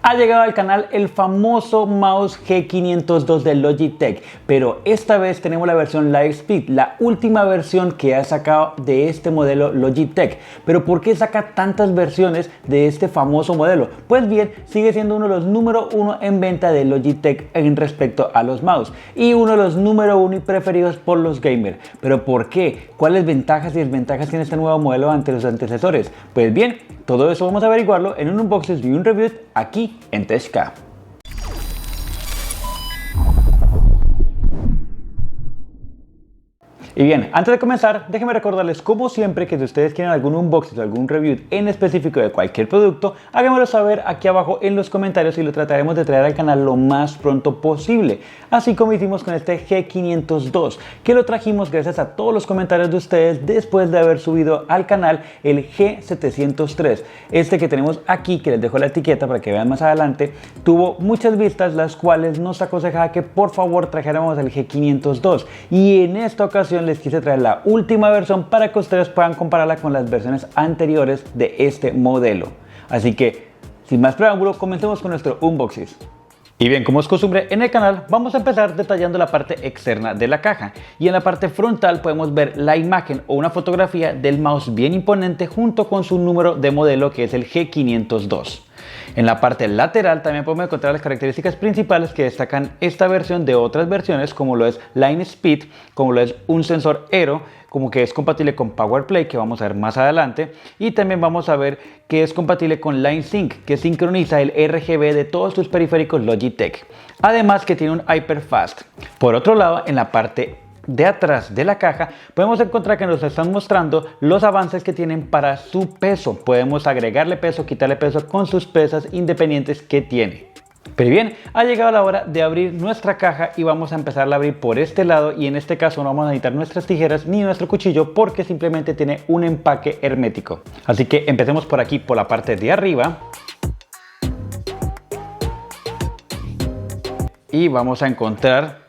Ha llegado al canal el famoso mouse G502 de Logitech, pero esta vez tenemos la versión Lightspeed, la última versión que ha sacado de este modelo Logitech. Pero ¿por qué saca tantas versiones de este famoso modelo? Pues bien, sigue siendo uno de los número uno en venta de Logitech en respecto a los mouse y uno de los número uno y preferidos por los gamers. ¿Pero por qué? ¿Cuáles ventajas y desventajas tiene este nuevo modelo ante los antecesores? Pues bien, todo eso vamos a averiguarlo en un unboxing y un review aquí en TechCa. Y bien, antes de comenzar, déjenme recordarles como siempre que si ustedes quieren algún unboxing o algún review en específico de cualquier producto, háganmelo saber aquí abajo en los comentarios y lo trataremos de traer al canal lo más pronto posible. Así como hicimos con este G502, que lo trajimos gracias a todos los comentarios de ustedes después de haber subido al canal el G703. Este que tenemos aquí, que les dejo la etiqueta para que vean más adelante, tuvo muchas vistas, las cuales nos aconsejaba que por favor trajéramos el G502. Y en esta ocasión les quise traer la última versión para que ustedes puedan compararla con las versiones anteriores de este modelo. Así que, sin más preámbulo, comencemos con nuestro unboxing. Y bien, como es costumbre en el canal, vamos a empezar detallando la parte externa de la caja. Y en la parte frontal podemos ver la imagen o una fotografía del mouse bien imponente junto con su número de modelo, que es el G502. En la parte lateral también podemos encontrar las características principales que destacan esta versión de otras versiones, como lo es Lightspeed, como lo es un sensor Aero, como que es compatible con PowerPlay, que vamos a ver más adelante, y también vamos a ver que es compatible con LineSync, que sincroniza el RGB de todos tus periféricos Logitech. Además que tiene un Hyperfast. Por otro lado, en la parte de atrás de la caja podemos encontrar que nos están mostrando los avances que tienen para su peso. Podemos agregarle peso, quitarle peso con sus pesas independientes que tiene. Pero bien, ha llegado la hora de abrir nuestra caja y vamos a empezar a abrir por este lado, y en este caso no vamos a necesitar nuestras tijeras ni nuestro cuchillo porque simplemente tiene un empaque hermético. Así que empecemos por aquí, por la parte de arriba. Y vamos a encontrar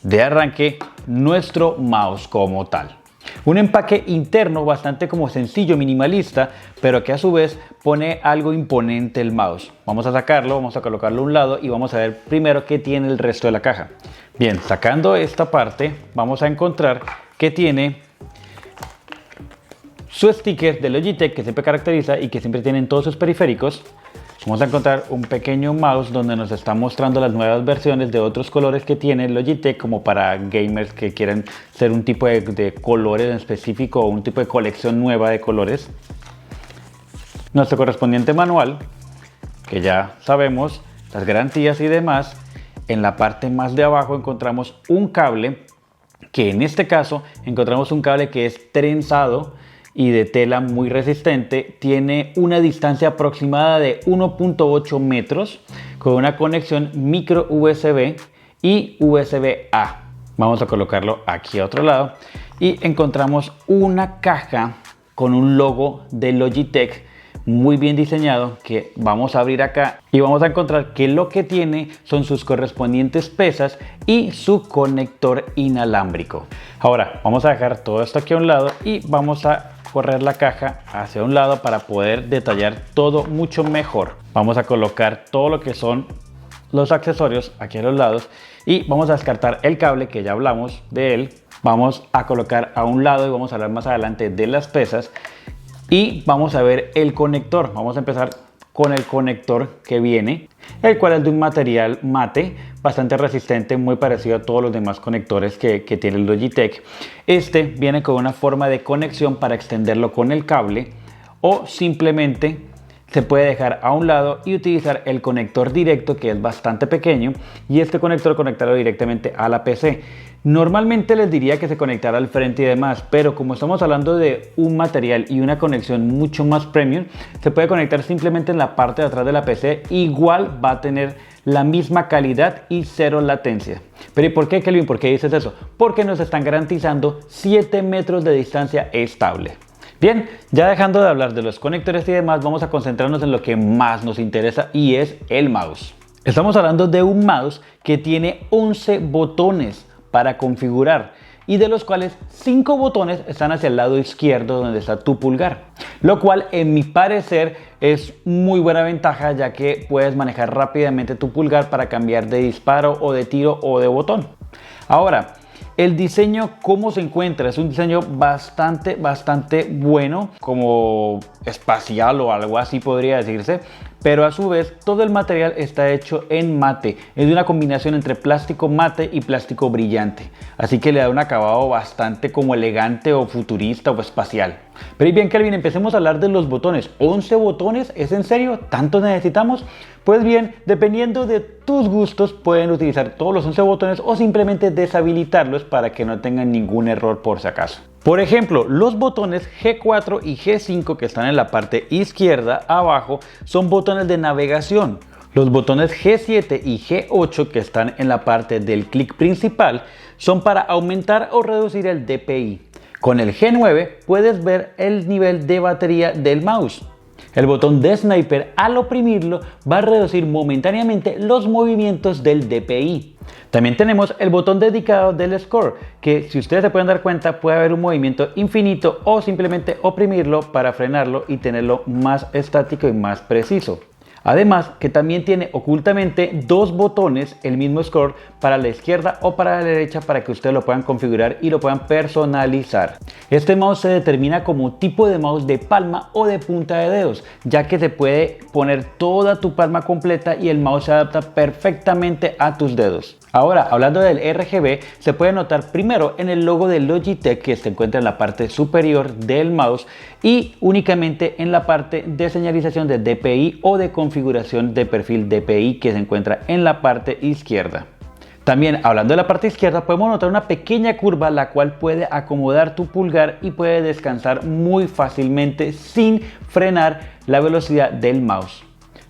de arranque nuestro mouse como tal. Un empaque interno bastante como sencillo, minimalista, pero que a su vez pone algo imponente el mouse. Vamos a sacarlo, vamos a colocarlo a un lado y vamos a ver primero qué tiene el resto de la caja. Bien, sacando esta parte vamos a encontrar que tiene su sticker de Logitech, que siempre caracteriza y que siempre tienen todos sus periféricos. Vamos a encontrar un pequeño mouse donde nos está mostrando las nuevas versiones de otros colores que tiene Logitech, como para gamers que quieran hacer un tipo de colores en específico o un tipo de colección nueva de colores. Nuestro correspondiente manual, que ya sabemos, las garantías y demás. En la parte más de abajo encontramos un cable, que en este caso encontramos un cable que es trenzado y de tela muy resistente. Tiene una distancia aproximada de 1.8 metros con una conexión micro USB y USB-A. Vamos a colocarlo aquí a otro lado y encontramos una caja con un logo de Logitech muy bien diseñado, que vamos a abrir acá y vamos a encontrar que lo que tiene son sus correspondientes pesas y su conector inalámbrico. Ahora vamos a dejar todo esto aquí a un lado y vamos a correr la caja hacia un lado para poder detallar todo mucho mejor. Vamos a colocar todo lo que son los accesorios aquí a los lados y vamos a descartar el cable, que ya hablamos de él. Vamos a colocar a un lado y vamos a hablar más adelante de las pesas. Y vamos a ver el conector. Vamos a empezar con el conector que viene, el cual es de un material mate bastante resistente, muy parecido a todos los demás conectores que tiene el Logitech. Este viene con una forma de conexión para extenderlo con el cable, o simplemente se puede dejar a un lado y utilizar el conector directo, que es bastante pequeño, y este conector conectarlo directamente a la PC. Normalmente les diría que se conectara al frente y demás, pero como estamos hablando de un material y una conexión mucho más premium, se puede conectar simplemente en la parte de atrás de la PC. Igual va a tener la misma calidad y cero latencia. Pero ¿y por qué, Kelvin? ¿Por qué dices eso? Porque nos están garantizando 7 metros de distancia estable. Bien, ya dejando de hablar de los conectores y demás, vamos a concentrarnos en lo que más nos interesa, y es el mouse. Estamos hablando de un mouse que tiene 11 botones para configurar. y de los cuales 5 botones están hacia el lado izquierdo donde está tu pulgar, lo cual en mi parecer es muy buena ventaja, ya que puedes manejar rápidamente tu pulgar para cambiar de disparo o de tiro o de botón. Ahora, el diseño, ¿cómo se encuentra? Es un diseño bastante bueno, como espacial o algo así podría decirse, pero a su vez todo el material está hecho en mate. Es una combinación entre plástico mate y plástico brillante, así que le da un acabado bastante como elegante o futurista o espacial. Pero y bien, Kelvin, empecemos a hablar de los botones. ¿11 botones? ¿Es en serio? ¿Tanto necesitamos? Pues bien, dependiendo de tus gustos, pueden utilizar todos los 11 botones o simplemente deshabilitarlos para que no tengan ningún error por si acaso. Por ejemplo, los botones G4 y G5 que están en la parte izquierda abajo son botones de navegación. Los botones G7 y G8 que están en la parte del clic principal son para aumentar o reducir el DPI. Con el G9 puedes ver el nivel de batería del mouse. El botón de sniper, al oprimirlo, va a reducir momentáneamente los movimientos del DPI. También tenemos el botón dedicado del score, que si ustedes se pueden dar cuenta puede haber un movimiento infinito o simplemente oprimirlo para frenarlo y tenerlo más estático y más preciso. Además que también tiene ocultamente 2 botones, el mismo score, para la izquierda o para la derecha para que ustedes lo puedan configurar y lo puedan personalizar. Este mouse se determina como tipo de mouse de palma o de punta de dedos, ya que se puede poner toda tu palma completa y el mouse se adapta perfectamente a tus dedos. Ahora, hablando del RGB, se puede notar primero en el logo de Logitech, que se encuentra en la parte superior del mouse, y únicamente en la parte de señalización de DPI o de configuración de perfil DPI, que se encuentra en la parte izquierda. También, hablando de la parte izquierda, podemos notar una pequeña curva la cual puede acomodar tu pulgar y puede descansar muy fácilmente sin frenar la velocidad del mouse.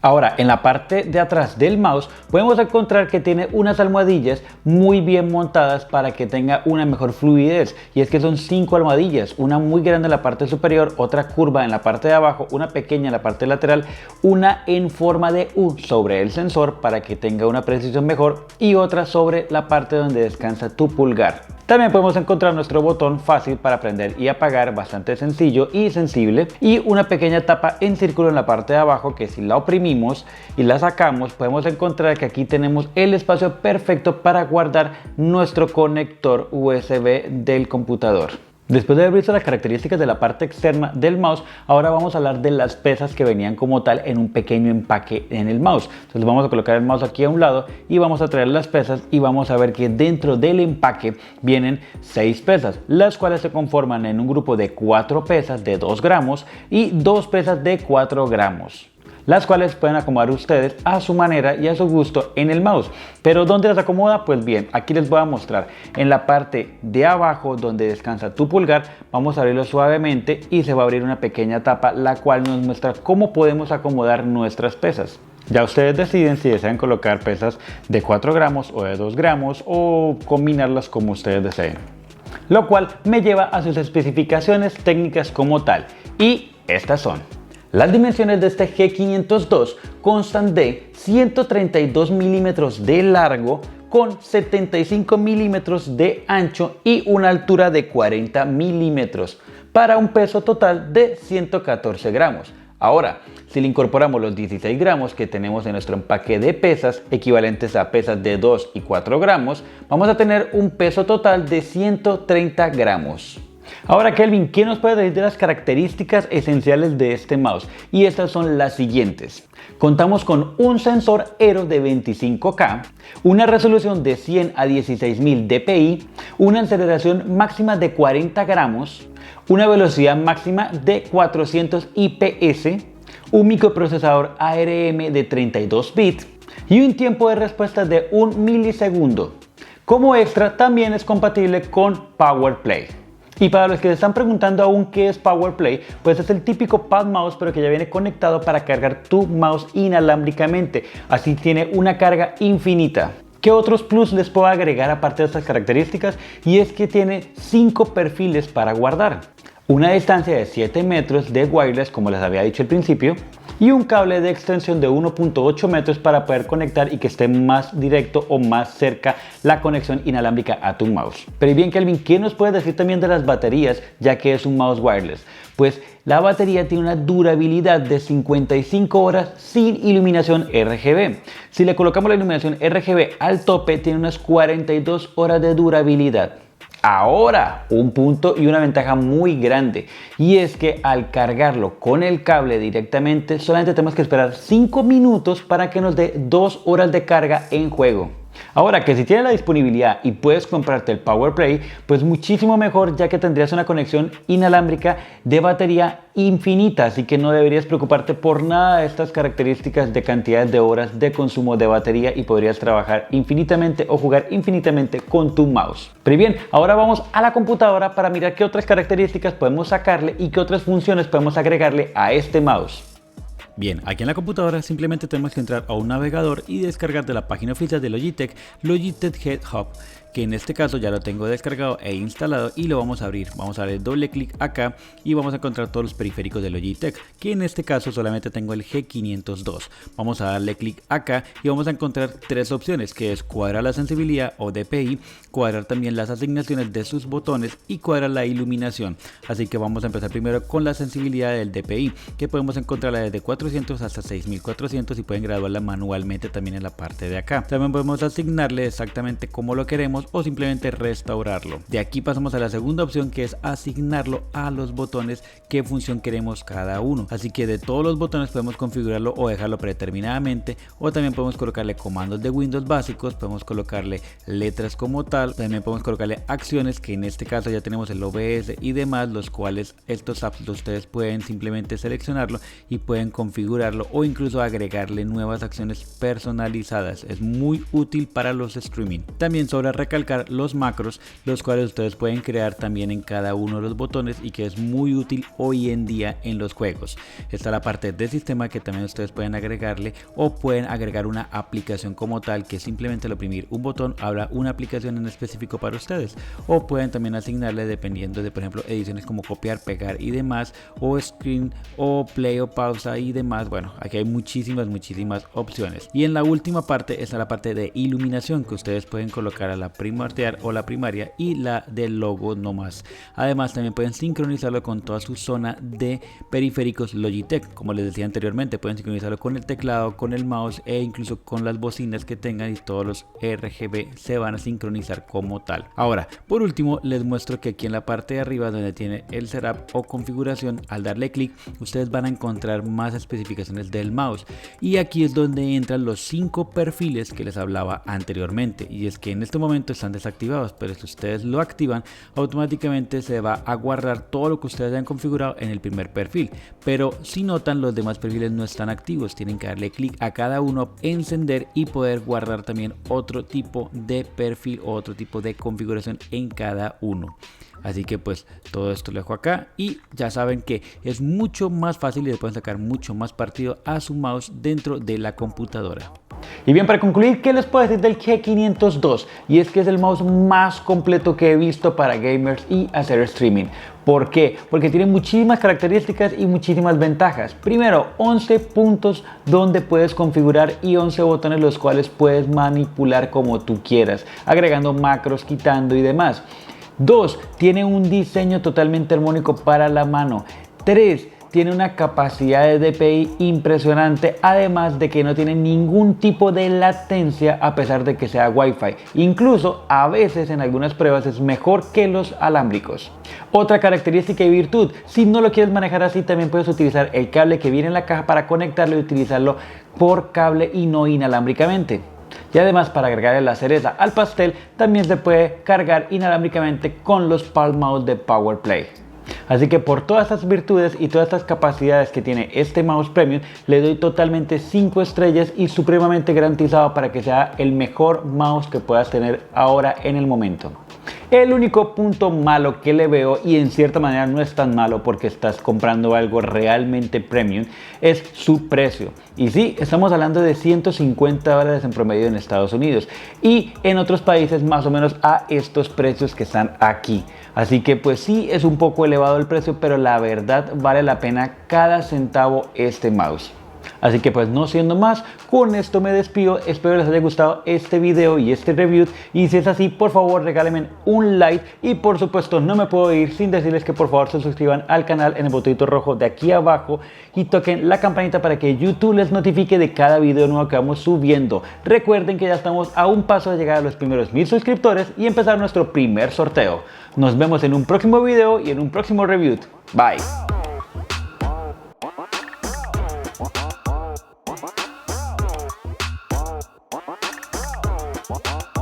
Ahora, en la parte de atrás del mouse podemos encontrar que tiene unas almohadillas muy bien montadas para que tenga una mejor fluidez, y es que son 5 almohadillas, una muy grande en la parte superior, otra curva en la parte de abajo, una pequeña en la parte lateral, una en forma de U sobre el sensor para que tenga una precisión mejor y otra sobre la parte donde descansa tu pulgar. También podemos encontrar nuestro botón fácil para prender y apagar, bastante sencillo y sensible, y una pequeña tapa en círculo en la parte de abajo que si la oprimimos y la sacamos podemos encontrar que aquí tenemos el espacio perfecto para guardar nuestro conector USB del computador. Después de haber visto las características de la parte externa del mouse, ahora vamos a hablar de las pesas que venían como tal en un pequeño empaque en el mouse. Entonces vamos a colocar el mouse aquí a un lado y vamos a traer las pesas y vamos a ver que dentro del empaque vienen 6 pesas, las cuales se conforman en un grupo de 4 pesas de 2 gramos y 2 pesas de 4 gramos. Las cuales pueden acomodar ustedes a su manera y a su gusto en el mouse. Pero ¿dónde las acomoda? Pues bien, aquí les voy a mostrar en la parte de abajo donde descansa tu pulgar. Vamos a abrirlo suavemente y se va a abrir una pequeña tapa la cual nos muestra cómo podemos acomodar nuestras pesas. Ya ustedes deciden si desean colocar pesas de 4 gramos o de 2 gramos o combinarlas como ustedes deseen. Lo cual me lleva a sus especificaciones técnicas como tal, y estas son. Las dimensiones de este G502 constan de 132 milímetros de largo con 75 milímetros de ancho y una altura de 40 milímetros para un peso total de 114 gramos. Ahora, si le incorporamos los 16 gramos que tenemos en nuestro empaque de pesas, equivalentes a pesas de 2 y 4 gramos, vamos a tener un peso total de 130 gramos. Ahora, Kelvin, ¿qué nos puede decir de las características esenciales de este mouse? Y estas son las siguientes. Contamos con un sensor Aero de 25K, una resolución de 100 a 16000 dpi, una aceleración máxima de 40 gramos, una velocidad máxima de 400 IPS, un microprocesador ARM de 32 bits y un tiempo de respuesta de 1 milisegundo. Como extra, también es compatible con PowerPlay. Y para los que se están preguntando aún qué es PowerPlay, pues es el típico pad mouse pero que ya viene conectado para cargar tu mouse inalámbricamente. Así tiene una carga infinita. ¿Qué otros plus les puedo agregar aparte de estas características? Y es que tiene 5 perfiles para guardar. Una distancia de 7 metros de wireless, como les había dicho al principio. y un cable de extensión de 1.8 metros para poder conectar y que esté más directo o más cerca la conexión inalámbrica a tu mouse. Pero y bien, Kelvin, ¿qué nos puedes decir también de las baterías, ya que es un mouse wireless? Pues la batería tiene una durabilidad de 55 horas sin iluminación RGB. Si le colocamos la iluminación RGB al tope, tiene unas 42 horas de durabilidad. Ahora, un punto y una ventaja muy grande, y es que al cargarlo con el cable directamente, solamente tenemos que esperar 5 minutos para que nos dé 2 horas de carga en juego. Ahora que si tienes la disponibilidad y puedes comprarte el PowerPlay, pues muchísimo mejor, ya que tendrías una conexión inalámbrica de batería infinita, así que no deberías preocuparte por nada de estas características de cantidades de horas de consumo de batería y podrías trabajar infinitamente o jugar infinitamente con tu mouse. Pero bien, ahora vamos a la computadora para mirar qué otras características podemos sacarle y qué otras funciones podemos agregarle a este mouse. Bien, aquí en la computadora simplemente tenemos que entrar a un navegador y descargar de la página oficial de Logitech, Logitech Head Hub, que en este caso ya lo tengo descargado e instalado y lo vamos a abrir. Vamos a darle doble clic acá y vamos a encontrar todos los periféricos de Logitech, que en este caso solamente tengo el G502. Vamos a darle clic acá y vamos a encontrar tres opciones, que es cuadrar la sensibilidad o DPI, cuadrar también las asignaciones de sus botones y cuadrar la iluminación. Así que vamos a empezar primero con la sensibilidad del DPI, que podemos encontrarla desde 400 hasta 6400 y pueden graduarla manualmente también en la parte de acá. También podemos asignarle exactamente como lo queremos o simplemente restaurarlo. De aquí pasamos a la segunda opción, que es asignarlo a los botones, qué función queremos cada uno. Así que de todos los botones podemos configurarlo o dejarlo predeterminadamente, o también podemos colocarle comandos de Windows básicos, podemos colocarle letras como tal, también podemos colocarle acciones, que en este caso ya tenemos el OBS y demás, los cuales estos apps ustedes pueden simplemente seleccionarlo y pueden configurarlo o incluso agregarle nuevas acciones personalizadas. Es muy útil para los streaming. También sobra recalcar los macros, los cuales ustedes pueden crear también en cada uno de los botones y que es muy útil hoy en día en los juegos. Está la parte de sistema, que también ustedes pueden agregarle o pueden agregar una aplicación como tal, que simplemente al oprimir un botón habrá una aplicación en específico para ustedes, o pueden también asignarle dependiendo de, por ejemplo, ediciones como copiar, pegar y demás, o screen o play o pausa y demás. Bueno, aquí hay muchísimas opciones. Y en la última parte está la parte de iluminación, que ustedes pueden colocar a la primordial o la primaria y la del logo nomás. Además también pueden sincronizarlo con toda su zona de periféricos Logitech. Como les decía anteriormente, pueden sincronizarlo con el teclado, con el mouse e incluso con las bocinas que tengan, y todos los RGB se van a sincronizar como tal. Ahora, por último, les muestro que aquí en la parte de arriba, donde tiene el setup o configuración, al darle clic ustedes van a encontrar más especificaciones del mouse, y aquí es donde entran los 5 perfiles que les hablaba anteriormente. Y es que en este momento están desactivados, pero si ustedes lo activan, automáticamente se va a guardar todo lo que ustedes hayan configurado en el primer perfil. Pero si notan, los demás perfiles no están activos, tienen que darle clic a cada uno, encender y poder guardar también otro tipo de perfil o otro tipo de configuración en cada uno. Así que pues todo esto lo dejo acá y ya saben que es mucho más fácil y le pueden sacar mucho más partido a su mouse dentro de la computadora. Y bien, para concluir, ¿qué les puedo decir del G502? Y es que es el mouse más completo que he visto para gamers y hacer streaming. ¿Por qué? Porque tiene muchísimas características y muchísimas ventajas. Primero, 11 puntos donde puedes configurar y 11 botones los cuales puedes manipular como tú quieras, agregando macros, quitando y demás. 2. Tiene un diseño totalmente armónico para la mano. 3. Tiene una capacidad de DPI impresionante, además de que no tiene ningún tipo de latencia a pesar de que sea Wi-Fi. Incluso a veces en algunas pruebas es mejor que los alámbricos. Otra característica y virtud, si no lo quieres manejar así, también puedes utilizar el cable que viene en la caja para conectarlo y utilizarlo por cable y no inalámbricamente. Y además, para agregarle la cereza al pastel, también se puede cargar inalámbricamente con los Palm Mouse de PowerPlay. Así que por todas estas virtudes y todas estas capacidades que tiene este mouse premium, le doy totalmente 5 estrellas y supremamente garantizado para que sea el mejor mouse que puedas tener ahora en el momento. El único punto malo que le veo, y en cierta manera no es tan malo porque estás comprando algo realmente premium, es su precio. Y sí, estamos hablando de $150 en promedio en Estados Unidos y en otros países más o menos a estos precios que están aquí. Así que pues sí, es un poco elevado el precio, pero la verdad vale la pena cada centavo este mouse. Así que pues no siendo más, con esto me despido. Espero les haya gustado este video y este review, y si es así, por favor regálenme un like, y por supuesto no me puedo ir sin decirles que por favor se suscriban al canal en el botoncito rojo de aquí abajo y toquen la campanita para que YouTube les notifique de cada video nuevo que vamos subiendo. Recuerden que ya estamos a un paso de llegar a los primeros 1000 suscriptores y empezar nuestro primer sorteo. Nos vemos en un próximo video y en un próximo review. Bye. What?